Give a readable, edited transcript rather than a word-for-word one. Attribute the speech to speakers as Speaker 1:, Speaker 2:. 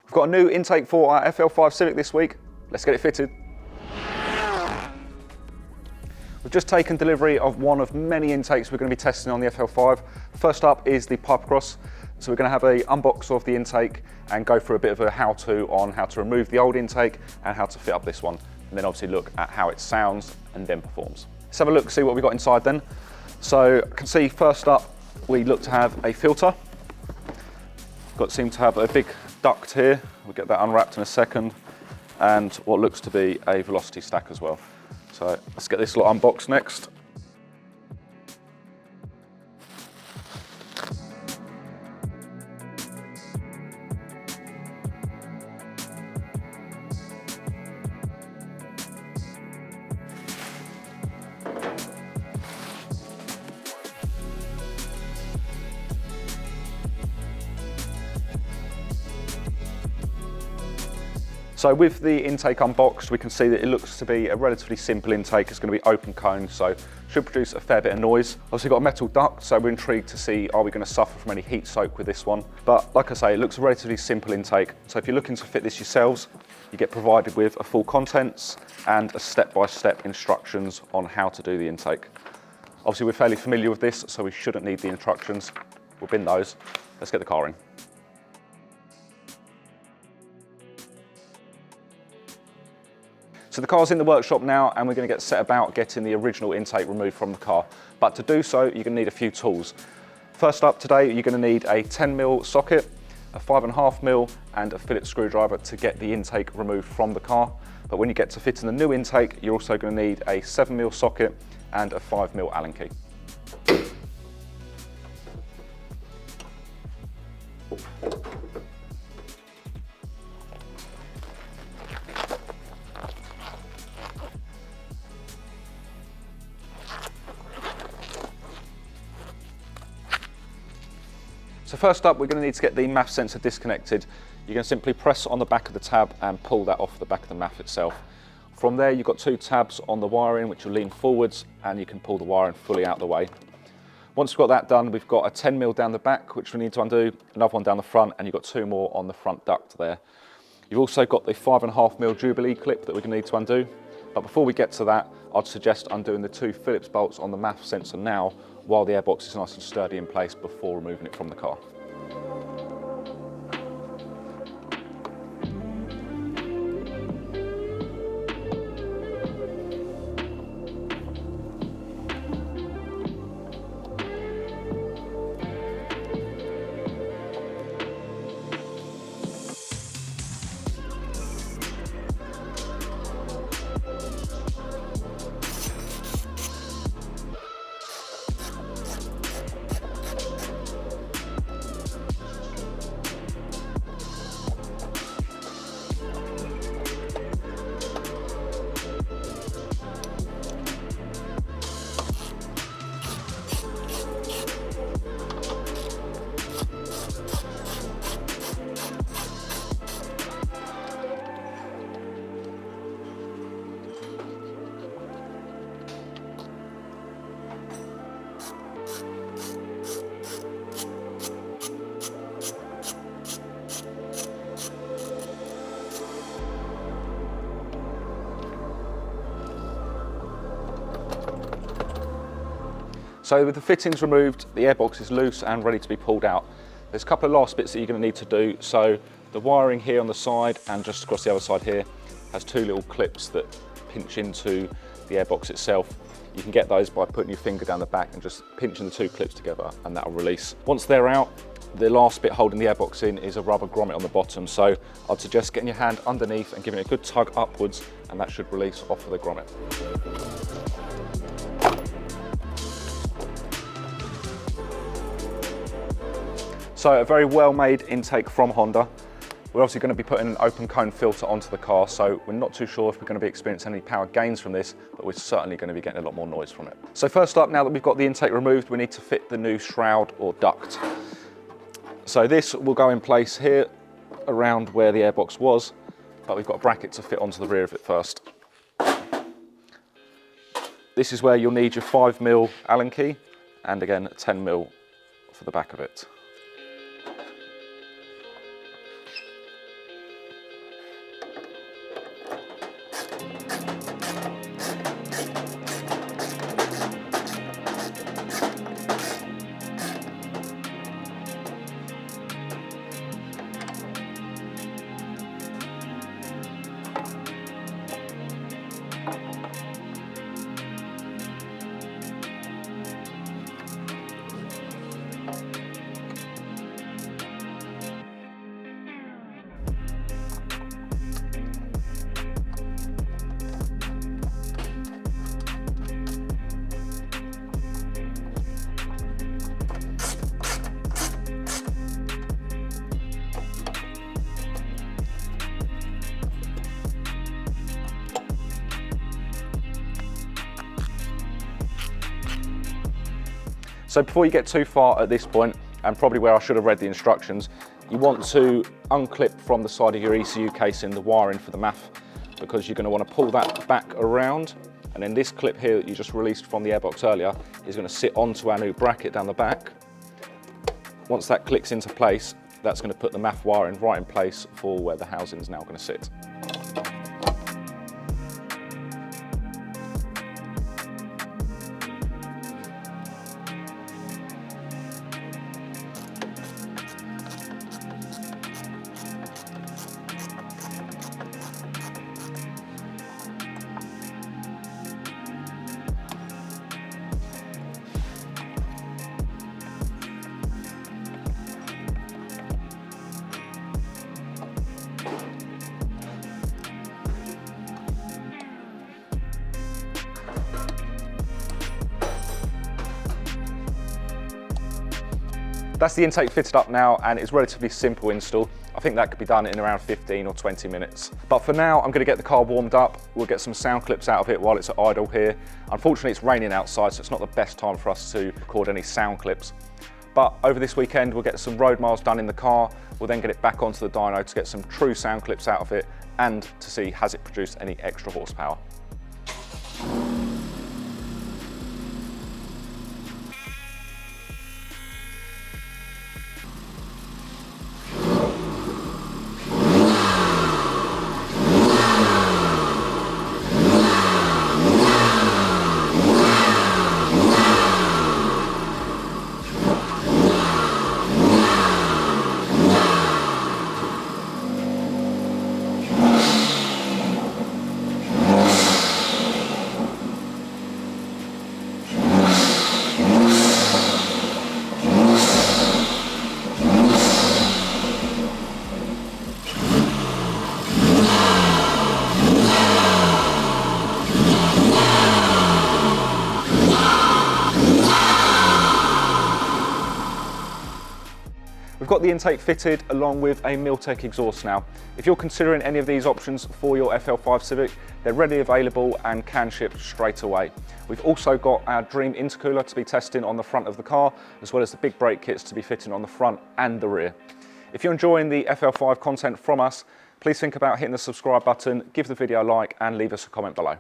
Speaker 1: We've got a new intake for our FL5 Civic this week. Let's get it fitted. We've just taken delivery of one of many intakes we're going to be testing on the FL5. First up is the Pipercross. So we're going to have an unbox of the intake and go through a bit of a how-to on how to remove the old intake and how to fit up this one. And then obviously look at how it sounds and then performs. Let's have a look, see what we've got inside then. So you can see first up, we look to have a filter. Seem to have a big duct here. We'll get that unwrapped in a second. And what looks to be a velocity stack as well. So let's get this lot unboxed next. So with the intake unboxed, we can see that it looks to be a relatively simple intake. It's going to be open cone, so should produce a fair bit of noise. Obviously got a metal duct, so we're intrigued to see, are we going to suffer from any heat soak with this one? But like I say, it looks a relatively simple intake. So if you're looking to fit this yourselves, you get provided with a full contents and a step-by-step instructions on how to do the intake. Obviously we're fairly familiar with this, so we shouldn't need the instructions. We'll bin those. Let's get the car in. So the car's in the workshop now and we're going to get set about getting the original intake removed from the car. But to do so, you're going to need a few tools. First up today, you're going to need a 10mm socket, a 5.5mm and a Phillips screwdriver to get the intake removed from the car. But when you get to fitting the new intake, you're also going to need a 7mm socket and a 5mm Allen key. So first up, we're going to need to get the MAF sensor disconnected. You're going to simply press on the back of the tab and pull that off the back of the MAF itself. From there, you've got two tabs on the wiring, which will lean forwards, and you can pull the wiring fully out of the way. Once we've got that done, we've got a 10mm down the back, which we need to undo, another one down the front, and you've got two more on the front duct there. You've also got the 5.5mm Jubilee clip that we're going to need to undo. But before we get to that, I'd suggest undoing the two Phillips bolts on the MAF sensor now, while the airbox is nice and sturdy in place before removing it from the car. So with the fittings removed, the airbox is loose and ready to be pulled out. There's a couple of last bits that you're going to need to do. So the wiring here on the side and just across the other side here has two little clips that pinch into the airbox itself. You can get those by putting your finger down the back and just pinching the two clips together, and that'll release. Once they're out, the last bit holding the airbox in is a rubber grommet on the bottom. So I'd suggest getting your hand underneath and giving it a good tug upwards, and that should release off of the grommet. So a very well-made intake from Honda. We're obviously going to be putting an open cone filter onto the car, so we're not too sure if we're going to be experiencing any power gains from this, but we're certainly going to be getting a lot more noise from it. So first up, now that we've got the intake removed, we need to fit the new shroud or duct. So this will go in place here around where the airbox was, but we've got a bracket to fit onto the rear of it first. This is where you'll need your 5mm Allen key, and again, 10mm for the back of it. So before you get too far at this point, and probably where I should have read the instructions, you want to unclip from the side of your ECU casing the wiring for the MAF, because you're going to want to pull that back around, and then this clip here that you just released from the airbox earlier is going to sit onto our new bracket down the back. Once that clicks into place, that's going to put the MAF wiring right in place for where the housing is now going to sit. That's the intake fitted up now, and it's relatively simple install. I think that could be done in around 15 or 20 minutes. But for now, I'm going to get the car warmed up. We'll get some sound clips out of it while it's at idle here. Unfortunately, it's raining outside, so it's not the best time for us to record any sound clips. But over this weekend, we'll get some road miles done in the car. We'll then get it back onto the dyno to get some true sound clips out of it and to see has it produced any extra horsepower. We've got the intake fitted along with a Miltech exhaust now. If you're considering any of these options for your FL5 Civic, they're readily available and can ship straight away. We've also got our Dream intercooler to be testing on the front of the car, as well as the big brake kits to be fitting on the front and the rear. If you're enjoying the FL5 content from us, please think about hitting the subscribe button, give the video a like and leave us a comment below.